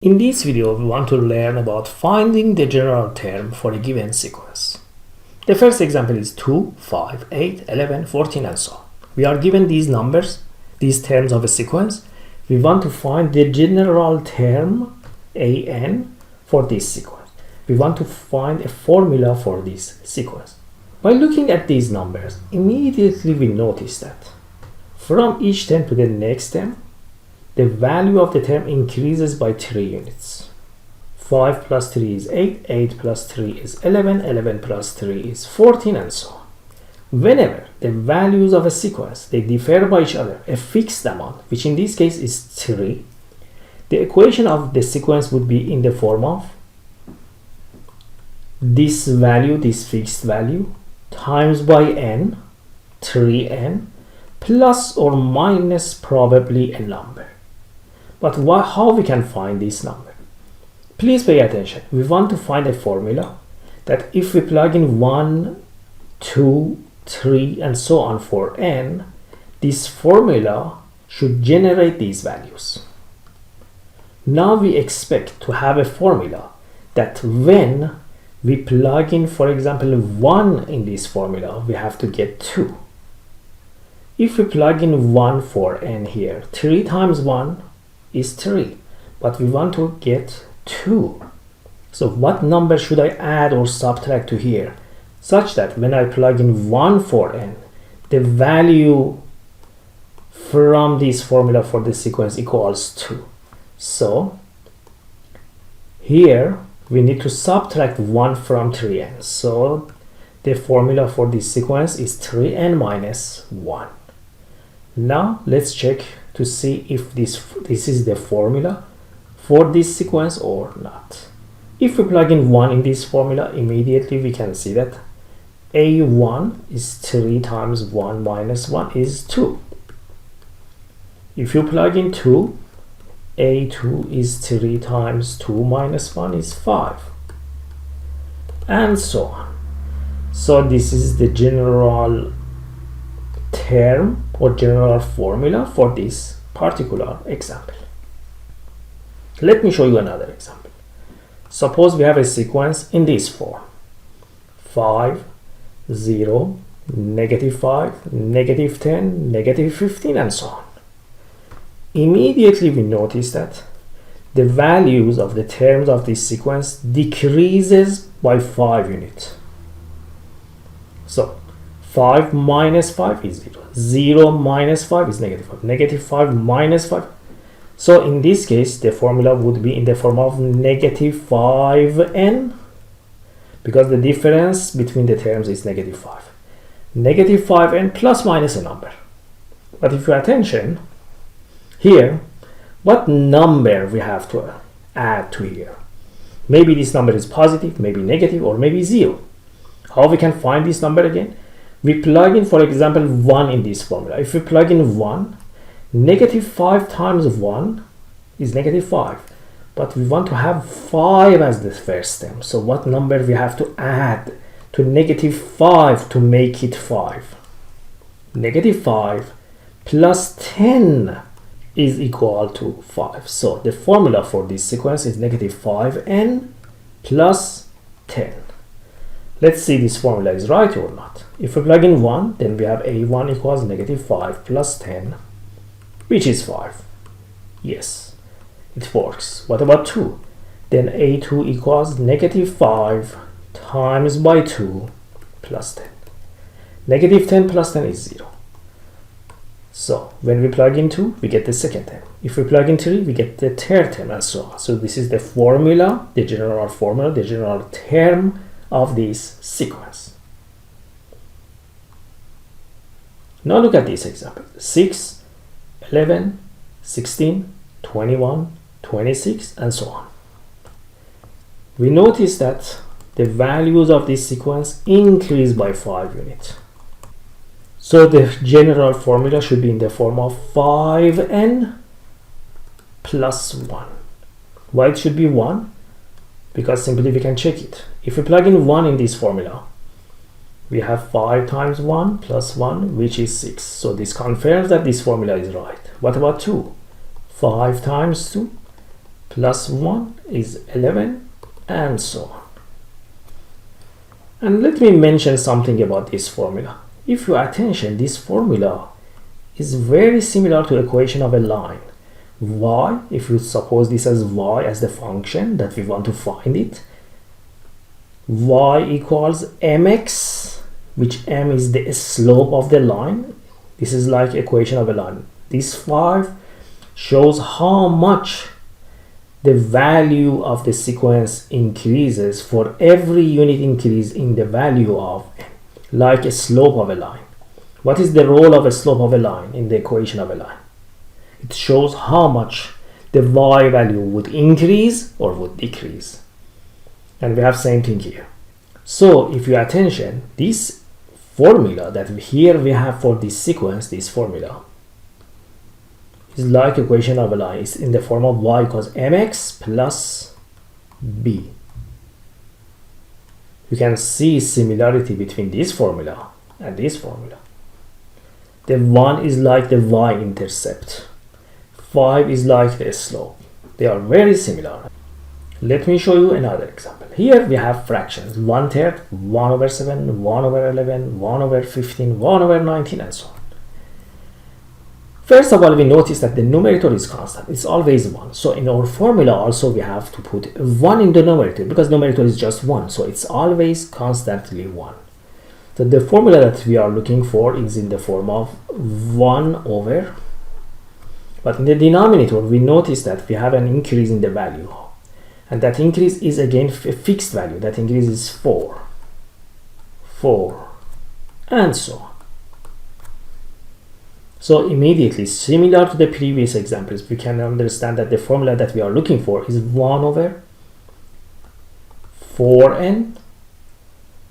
In this video, we want to learn about finding the general term for a given sequence. The first example is 2, 5, 8, 11, 14, and so on. We are given these numbers, these terms of a sequence. We want to find the general term an for this sequence. We want to find a formula for this sequence. By looking at these numbers, immediately we notice that from each term to the next term, the value of the term increases by 3 units. 5 plus 3 is 8, 8 plus 3 is 11, 11 plus 3 is 14, and so on. Whenever the values of a sequence, they differ by each other, a fixed amount, which in this case is 3, the equation of the sequence would be in the form of this value, this fixed value, times by n, 3n, plus or minus probably a number. But how we can find this number? Please pay attention. We want to find a formula that if we plug in 1, 2, 3, and so on for n, this formula should generate these values. Now we expect to have a formula that when we plug in, for example, 1 in this formula, we have to get 2. If we plug in 1 for n here, 3 times 1 is 3, but we want to get 2. So what number should I add or subtract to here, such that when I plug in 1 for n, the value from this formula for this sequence equals 2. So here we need to subtract 1 from 3n. So the formula for this sequence is 3n minus 1. Now let's check to see if this is the formula for this sequence or not. If we plug in 1 in this formula, immediately we can see that a1 is 3 times 1 minus 1 is 2. If you plug in 2, a2 is 3 times 2 minus 1 is 5, and so on. So this is the general term or general formula for this particular example. Let me show you another example. Suppose we have a sequence in this form: 5, 0, -5, -10, -15, and so on. Immediately we notice that the values of the terms of this sequence decreases by 5 units. So 5 minus 5 is 0. 0 minus 5 is -5. -5 minus 5. So in this case, the formula would be in the form of -5n, because the difference between the terms is -5. -5n plus minus a number. But if you pay attention, here, what number we have to add to here? Maybe this number is positive, maybe negative, or maybe 0. How we can find this number again? We plug in, for example, 1 in this formula. If we plug in 1, -5 times 1 is -5. But we want to have 5 as the first term. So what number we have to add to -5 to make it 5? -5 plus 10 is equal to 5. So the formula for this sequence is -5n plus 10. Let's see this formula is right or not. If we plug in 1, then we have a1 equals -5 plus 10, which is 5. Yes, it works. What about 2? Then a2 equals -5 times by 2 plus 10. -10 plus 10 is 0. So when we plug in 2, we get the second term. If we plug in 3, we get the third term, and so on. So this is the formula, the general formula, the general term of this sequence. Now look at this example: 6, 11, 16, 21, 26, and so on. We notice that the values of this sequence increase by 5 units. So the general formula should be in the form of 5n plus 1. Why it should be 1? Because simply we can check it. If we plug in 1 in this formula, we have 5 times 1 plus 1, which is 6. So this confirms that this formula is right. What about 2? 5 times 2 plus 1 is 11, and so on. And let me mention something about this formula. If you attention, this formula is very similar to equation of a line. Y, if you suppose this as y as the function that we want to find it, y equals mx, which m is the slope of the line. This is like equation of a line. This 5 shows how much the value of the sequence increases for every unit increase in the value of n, like a slope of a line. What is the role of a slope of a line in the equation of a line? It shows how much the y value would increase or would decrease. And we have same thing here. So if you attention, this formula that here we have for this sequence, this formula is like equation of a line. It's in the form of y equals mx plus b. You can see similarity between this formula and this formula. The 1 is like the y-intercept. 5 is like the slope. They are very similar. Let me show you another example. Here we have fractions 1/3, 1/7, 1/11, 1/15, 1/19, and so on. First of all, we notice that the numerator is constant. It's always 1. So in our formula also we have to put 1 in the numerator because numerator is just 1. So it's always constantly 1. So the formula that we are looking for is in the form of 1 over. But in the denominator, we notice that we have an increase in the value. And that increase is again a fixed value. That increase is 4, 4, and so on. So immediately, similar to the previous examples, we can understand that the formula that we are looking for is 1 over 4n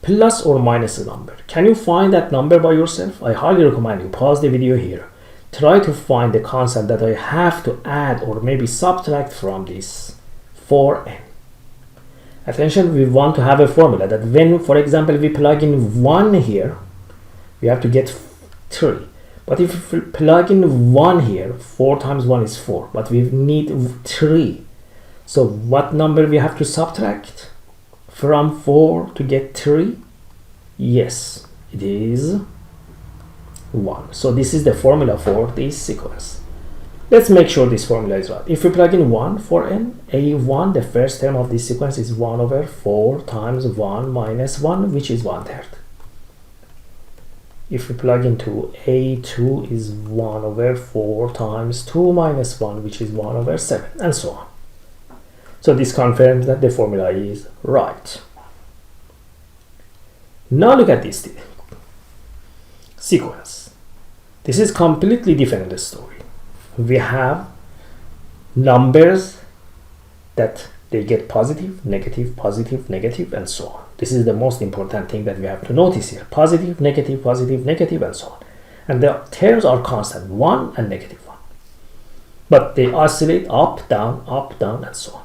plus or minus a number. Can you find that number by yourself? I highly recommend you pause the video here. Try to find the constant that I have to add or maybe subtract from this 4n. Attention, we want to have a formula that when, for example, we plug in 1 here, we have to get 3. But if we plug in 1 here, 4 times 1 is 4, but we need 3. So what number we have to subtract from 4 to get 3? Yes, it is 1. So this is the formula for this sequence. Let's make sure this formula is right. If we plug in 1 for n, a1, the first term of this sequence is 1 over 4 times 1 minus 1, which is 1/3. If we plug into a2 is 1 over 4 times 2 minus 1, which is 1 over 7, and so on. So this confirms that the formula is right. Now look at this sequence. This is completely different in the story. We have numbers that they get positive, negative, and so on. This is the most important thing that we have to notice here. Positive, negative, and so on. And the terms are constant, 1 and -1. But they oscillate up, down, and so on.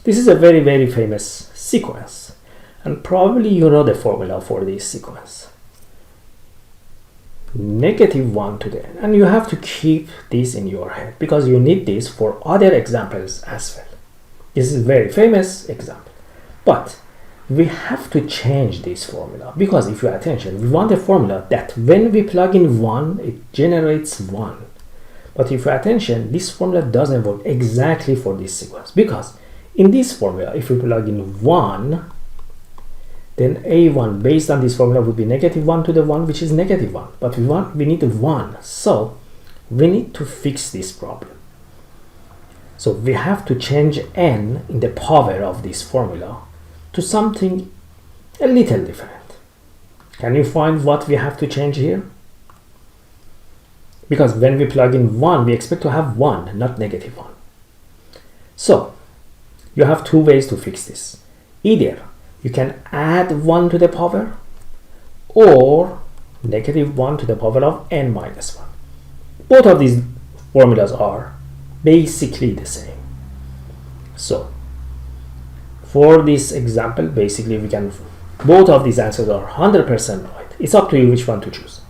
This is a very, very famous sequence. And probably you know the formula for this sequence. -1 to the n. And you have to keep this in your head because you need this for other examples as well. This is a very famous example. But we have to change this formula because if you pay attention, we want a formula that when we plug in 1, it generates 1. But if you pay attention, this formula doesn't work exactly for this sequence because in this formula, if we plug in 1, then a1 based on this formula would be -1 to the 1, which is -1. But we need 1, so we need to fix this problem. So we have to change n in the power of this formula to something a little different. Can you find what we have to change here? Because when we plug in 1, we expect to have 1, not -1. So you have two ways to fix this. Either you can add 1 to the power or -1 to the power of n minus 1. Both of these formulas are basically the same. So for this example, basically we can, both of these answers are 100% right. It's up to you which one to choose.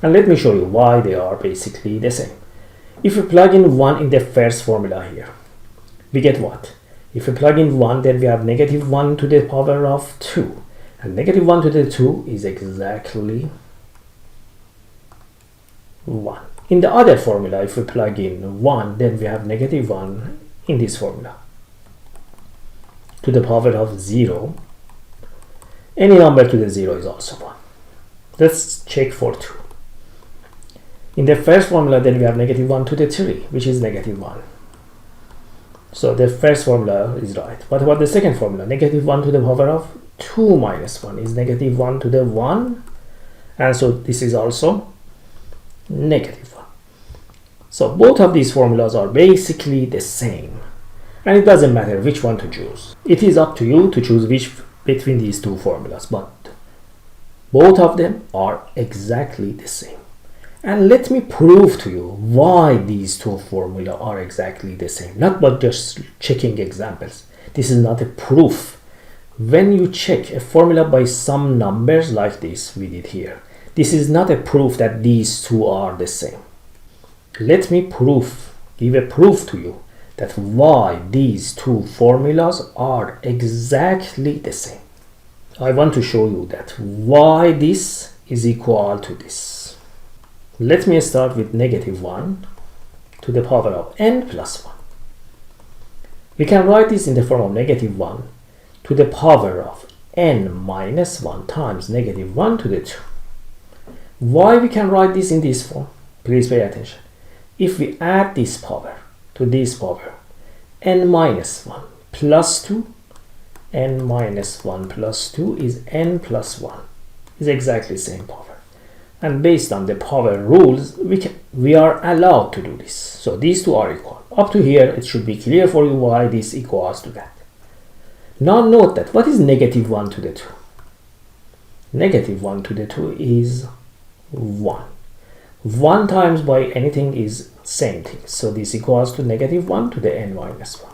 And let me show you why they are basically the same. If you plug in 1 in the first formula here, we get what? If we plug in 1, then we have negative 1 to the power of 2. And negative 1 to the 2 is exactly 1. In the other formula, if we plug in 1, then we have negative 1 in this formula to the power of 0. Any number to the 0 is also 1. Let's check for 2. In the first formula, then we have negative 1 to the 3, which is negative 1. So the first formula is right. What about the second formula? Negative 1 to the power of 2 minus 1 is negative 1 to the 1. And so this is also negative 1. So both of these formulas are basically the same. And it doesn't matter which one to choose. It is up to you to choose which between these two formulas. But both of them are exactly the same. And let me prove to you why these two formulas are exactly the same. Not by just checking examples. This is not a proof. When you check a formula by some numbers like this we did here, this is not a proof that these two are the same. Let me give a proof to you that why these two formulas are exactly the same. I want to show you that why this is equal to this. Let me start with negative 1 to the power of n plus 1. We can write this in the form of negative 1 to the power of n minus 1 times negative 1 to the 2. Why we can write this in this form? Please pay attention. If we add this power to this power, n minus 1 plus 2, n minus 1 plus 2 is n plus 1. Is exactly the same power. And based on the power rules, we are allowed to do this. So these two are equal. Up to here, it should be clear for you why this equals to that. Now note that what is negative 1 to the 2? Negative 1 to the 2 is 1. 1 times by anything is same thing. So this equals to negative 1 to the n minus 1.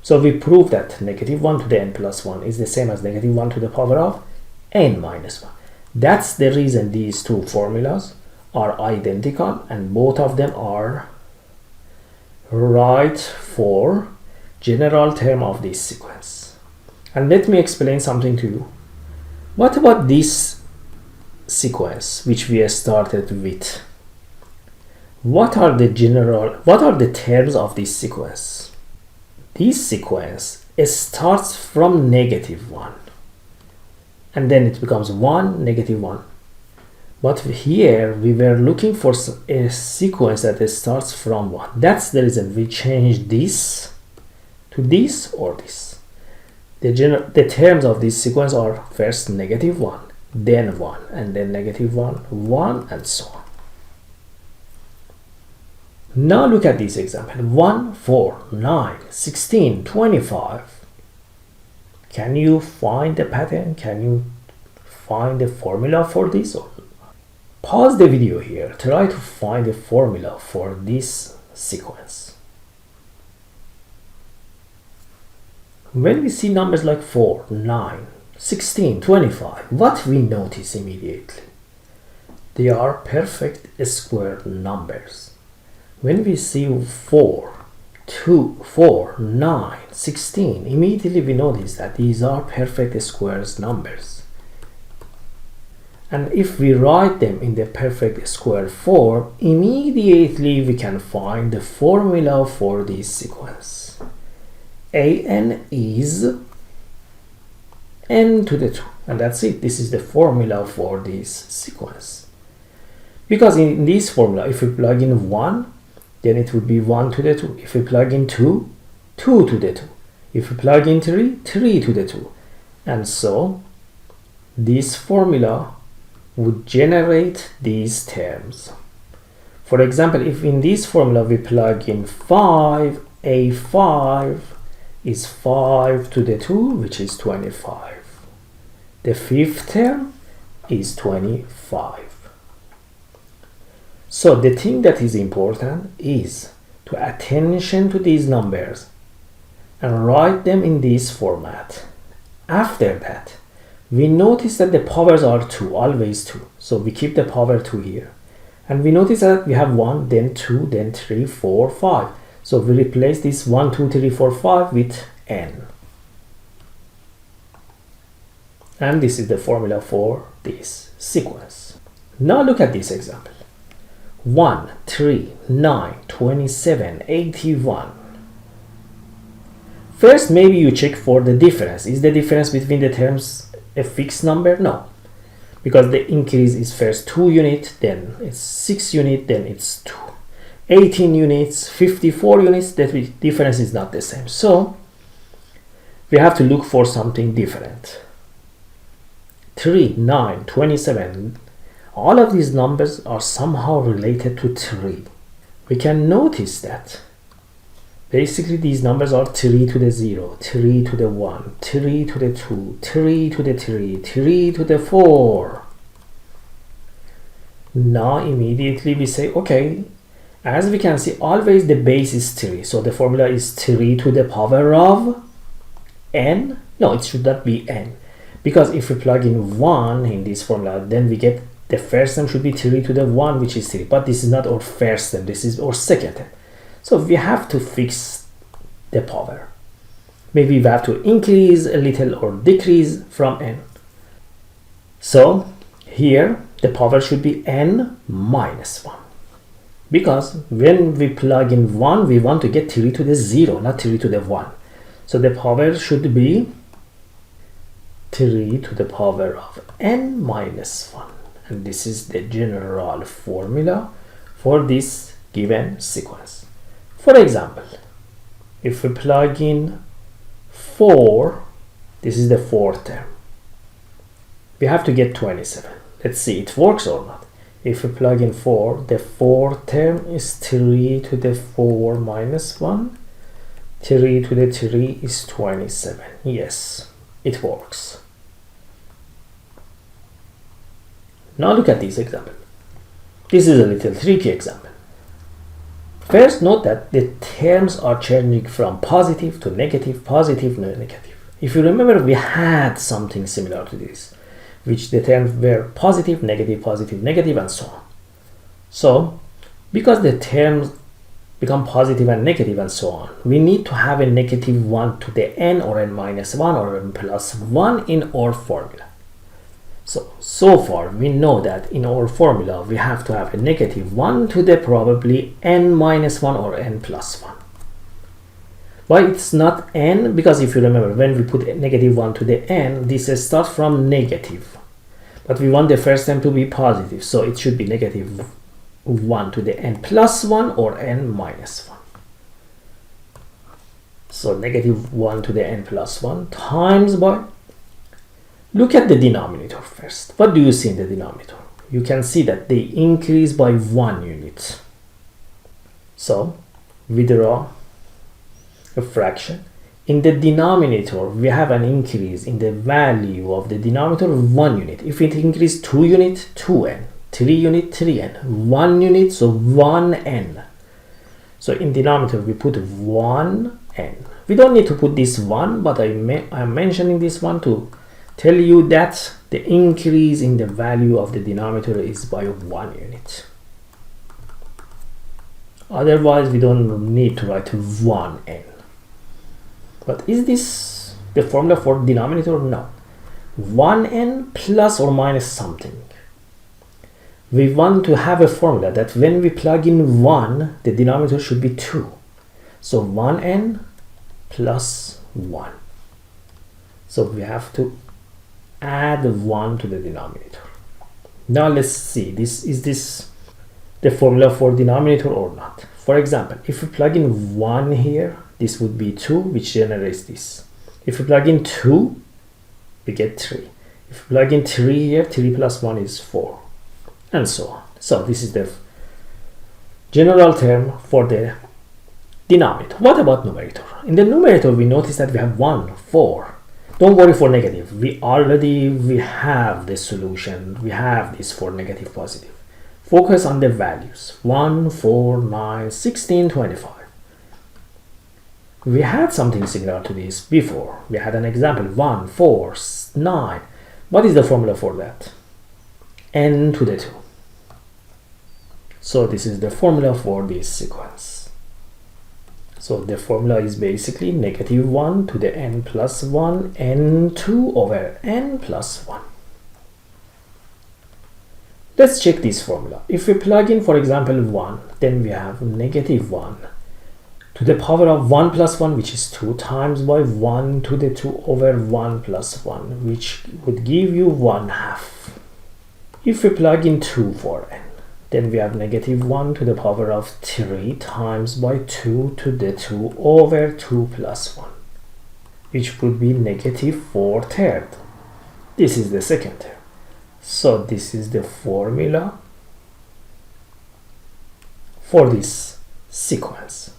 So we prove that negative 1 to the n plus 1 is the same as negative 1 to the power of n minus 1. That's the reason these two formulas are identical and both of them are right for general term of this sequence. And let me explain something to you. What about this sequence which we started with? What are the terms of this sequence? This sequence starts from negative 1. And then it becomes 1, negative 1. But here we were looking for a sequence that starts from 1. That's the reason we changed this to this or this. The terms of this sequence are first negative 1, then 1, and then negative 1, 1, and so on. Now look at this example. 1, 4, 9, 16, 25. Can you find the pattern? Can you find the formula for this? Pause the video here. Try to find the formula for this sequence. When we see numbers like 4, 9, 16, 25, what we notice immediately? They are perfect square numbers. When we see 4, 2, 4, 9, 16, immediately we notice that these are perfect squares numbers. And if we write them in the perfect square form, immediately we can find the formula for this sequence. an is n to the 2. And that's it. This is the formula for this sequence. Because in this formula, if we plug in 1, then it would be 1 to the 2. If we plug in 2, 2 to the 2. If we plug in 3, 3 to the 2. And so, this formula would generate these terms. For example, if in this formula we plug in 5, a5 is 5 to the 2, which is 25. The fifth term is 25. So the thing that is important is to pay attention to these numbers and write them in this format. After that, we notice that the powers are 2, always 2. So we keep the power 2 here. And we notice that we have 1, then 2, then 3, 4, 5. So we replace this 1, 2, 3, 4, 5 with n. And this is the formula for this sequence. Now look at this example. 1, 3, 9, 27, 81. First, maybe you check for the difference. Is the difference between the terms a fixed number? No. Because the increase is first 2 units, then it's 6 units, then it's 18 units, 54 units. The difference is not the same. So we have to look for something different. 3, 9, 27. All of these numbers are somehow related to 3. We can notice that basically these numbers are 3 to the 0, 3 to the 1, 3 to the 2, 3 to the 3, 3 to the 4. Now immediately we say, okay, as we can see, always the base is 3. So the formula is 3 to the power of n. No, it should not be n. Because if we plug in 1 in this formula, then we get the first term should be 3 to the 1, which is 3. But this is not our first term, this is our second term. So we have to fix the power. Maybe we have to increase a little or decrease from n. So here the power should be n minus 1. Because when we plug in 1, we want to get 3 to the 0, not 3 to the 1. So the power should be 3 to the power of n minus 1. And this is the general formula for this given sequence. For example, if we plug in 4, this is the fourth term. We have to get 27. Let's see it works or not. If we plug in 4, the fourth term is 3 to the 4 minus 1. 3 to the 3 is 27. Yes, it works. Now look at this example. This is a little tricky example. First, note that the terms are changing from positive to negative, positive to negative. If you remember, we had something similar to this, which the terms were positive, negative, and so on. So, because the terms become positive and negative and so on, we need to have a negative 1 to the n or n minus 1 or n plus 1 in our formula. So far we know that in our formula we have to have a negative 1 to the probably n minus 1 or n plus 1. Why it's not n? Because if you remember, when we put a negative 1 to the n, this starts from negative. But we want the first term to be positive, so it should be negative 1 to the n plus 1 or n minus 1. So negative 1 to the n plus 1 times by, look at the denominator first. What do you see in the denominator? You can see that they increase by 1 unit. So we draw a fraction. In the denominator, we have an increase in the value of the denominator of 1 unit. If it increases 2 unit, 2n. 3 unit, 3n. 1 unit, so 1n. So in denominator, we put 1n. We don't need to put this 1, but I'm mentioning this one to tell you that the increase in the value of the denominator is by 1 unit. Otherwise, we don't need to write 1n. But is this the formula for denominator? No. 1n plus or minus something. We want to have a formula that when we plug in 1, the denominator should be 2. So 1n plus 1. So we have to add 1 to the denominator. Now let's see, is this the formula for denominator or not? For example, if we plug in 1 here, this would be 2, which generates this. If we plug in 2, we get 3. If we plug in 3 here, 3 plus 1 is 4, and so on. So this is the general term for the denominator. What about numerator? In the numerator, we notice that we have 1, 4. Don't worry for negative. We have the solution. We have this for negative, positive. Focus on the values. 1, 4, 9, 16, 25. We had something similar to this before. We had an example. 1, 4, 9. What is the formula for that? N to the 2. So this is the formula for this sequence. So the formula is basically negative 1 to the n plus 1 n2 over n plus 1. Let's check this formula. If we plug in, for example, 1, then we have negative 1 to the power of 1 plus 1, which is 2 times by 1 to the 2 over 1 plus 1, which would give you 1 half. If we plug in 2 for n, then we have negative 1 to the power of 3 times by 2 to the 2 over 2 plus 1, which would be negative 4 third. This is the second term. So this is the formula for this sequence.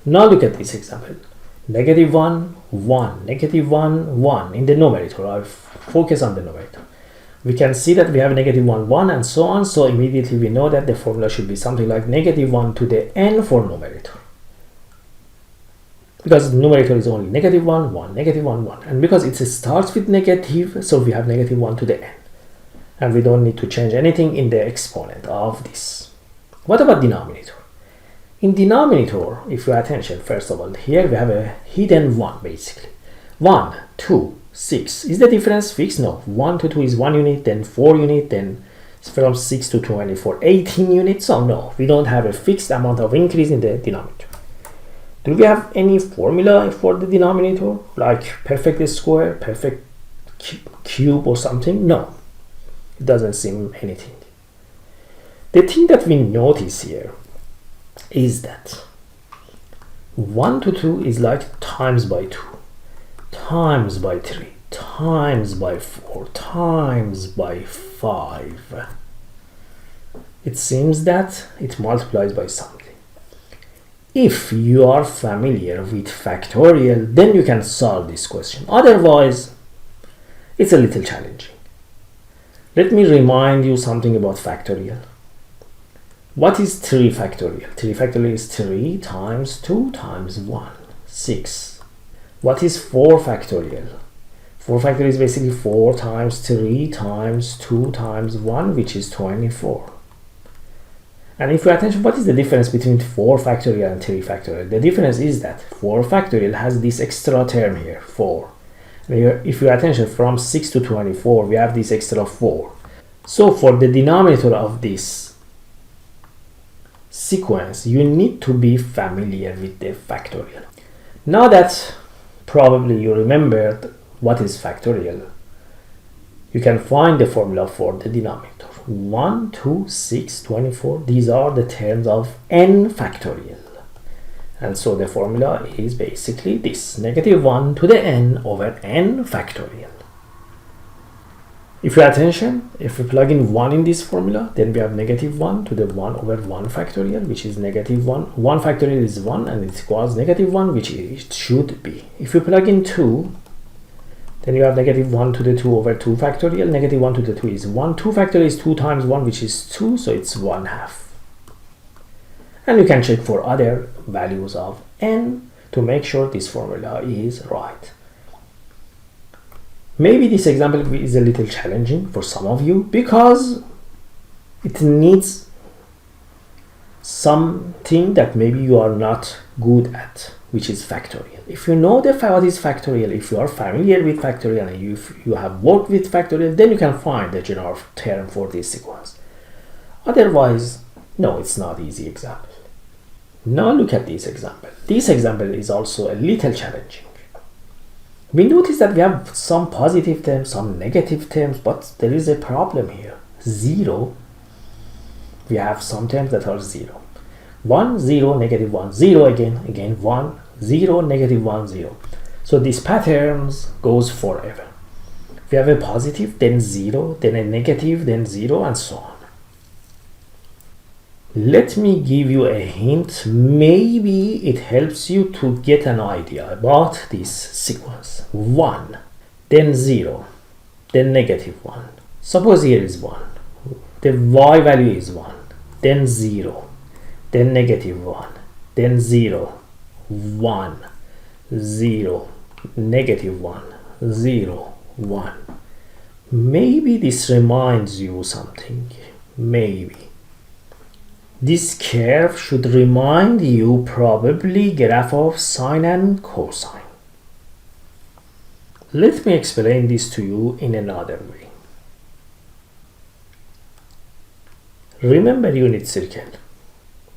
Now look at this example. Negative 1, 1, negative 1, 1 in the numerator. I'll focus on the numerator. We can see that we have negative 1, 1 and so on. So immediately we know that the formula should be something like negative 1 to the n for numerator. Because the numerator is only negative 1, 1, negative 1, 1. And because it starts with negative, so we have negative 1 to the n. And we don't need to change anything in the exponent of this. What about denominator? In denominator, if you pay attention, first of all, here we have a hidden 1 basically. 1, 2, 6. Is the difference fixed? No. 1 to 2 is 1 unit, then 4 unit, then from 6 to 24, 18 units. So no, we don't have a fixed amount of increase in the denominator. Do we have any formula for the denominator, like perfect square, perfect cube or something? No, it doesn't seem anything. The thing that we notice here is that 1 to 2 is like times by 2, times by 3, times by 4, times by 5. It seems that it multiplies by something. If you are familiar with factorial, then you can solve this question. Otherwise, it's a little challenging. Let me remind you something about factorial. What is 3 factorial? 3 factorial is 3 times 2 times 1, 6. What is 4 factorial? 4 factorial is basically 4 times 3 times 2 times 1, which is 24. And if you pay attention, what is the difference between 4 factorial and 3 factorial? The difference is that 4 factorial has this extra term here, 4. And if you pay attention, from 6 to 24, we have this extra 4. So for the denominator of this sequence, you need to be familiar with the factorial. Now that probably you remembered what is factorial, you can find the formula for the denominator. 1, 2, 6, 24. These are the terms of n factorial. And so the formula is basically this, negative 1 to the n over n factorial. If you pay attention, if we plug in 1 in this formula, then we have negative 1 to the 1 over 1 factorial, which is negative 1. 1 factorial is 1 and it equals negative 1, which it should be. If you plug in 2, then you have negative 1 to the 2 over 2 factorial. Negative 1 to the 2 is 1. 2 factorial is 2 times 1, which is 2, so it's 1 half. And you can check for other values of n to make sure this formula is right. Maybe this example is a little challenging for some of you because it needs something that maybe you are not good at, which is factorial. If you know what is factorial, if you are familiar with factorial and if you have worked with factorial, then you can find the general term for this sequence. Otherwise, no, it's not easy example. Now look at this example. This example is also a little challenging. We notice that we have some positive terms, some negative terms, but there is a problem here. 0, we have some terms that are 0. 1, 0, negative 1, 0 again 1, 0, negative 1, 0. So these patterns goes forever. We have a positive, then 0, then a negative, then 0, and so on. Let me give you a hint. Maybe it helps you to get an idea about this sequence. 1, then 0, then negative 1. Suppose here is 1. The y value is 1, then 0, then negative 1, then 0, 1, 0, negative 1, 0, 1. Maybe this reminds you something. Maybe. This curve should remind you probably graph of sine and cosine. Let me explain this to you in another way. Remember unit circle.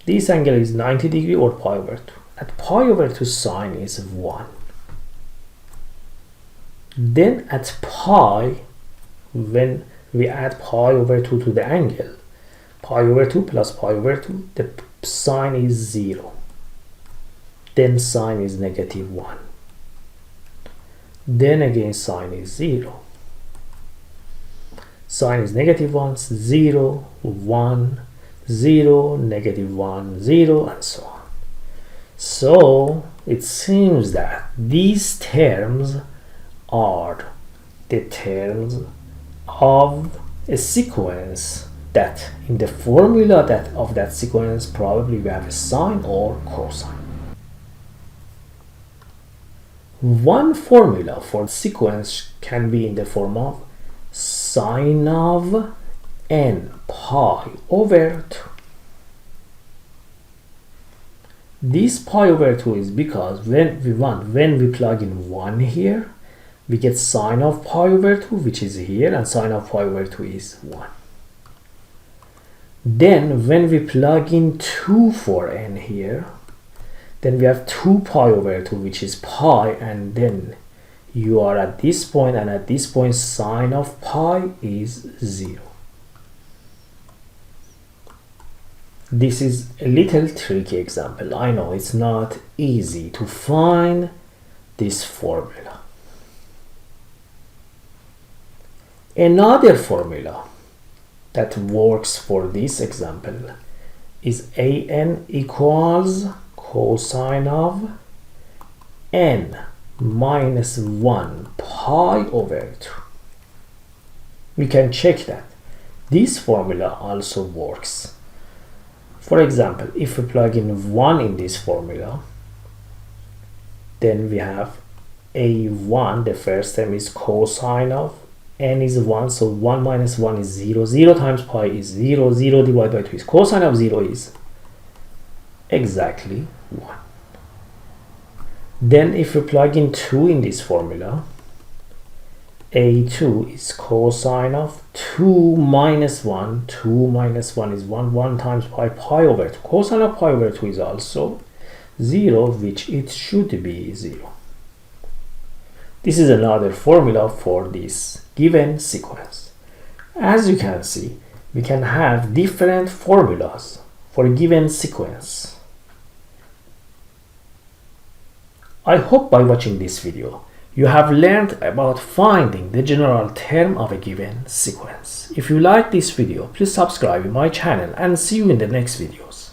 This angle is 90 degrees or pi over 2. At pi over 2 sine is 1. Then at pi, when we add pi over 2 to the angle, pi over 2 plus pi over 2, the sine is 0. Then sine is negative 1. Then again sine is 0. Sine is negative 1, 0, 1, 0, negative 1, 0, and so on. So it seems that these terms are the terms of a sequence that in the formula of that sequence probably we have a sine or cosine. One formula for sequence can be in the form of sine of n pi over 2. This pi over 2 is because when we plug in 1 here, we get sine of pi over 2, which is here, and sine of pi over 2 is 1. Then when we plug in 2 for n here, then we have 2 pi over 2, which is pi, and then you are at this point, and at this point sine of pi is 0. This is a little tricky example. I know it's not easy to find this formula. Another formula that works for this example is an equals cosine of n minus 1 pi over 2. We can check that. This formula also works. For example, if we plug in 1 in this formula, then we have a1, the first term is cosine of n is 1, so 1 minus 1 is 0, 0 times pi is 0, 0 divided by 2 is cosine of 0 is exactly 1. Then if we plug in 2 in this formula, a2 is cosine of 2 minus 1, 2 minus 1 is 1, 1 times pi, pi over 2. Cosine of pi over 2 is also 0, which it should be 0. This is another formula for this given sequence. As you can see, we can have different formulas for a given sequence. I hope by watching this video, you have learned about finding the general term of a given sequence. If you like this video, please subscribe to my channel and see you in the next videos.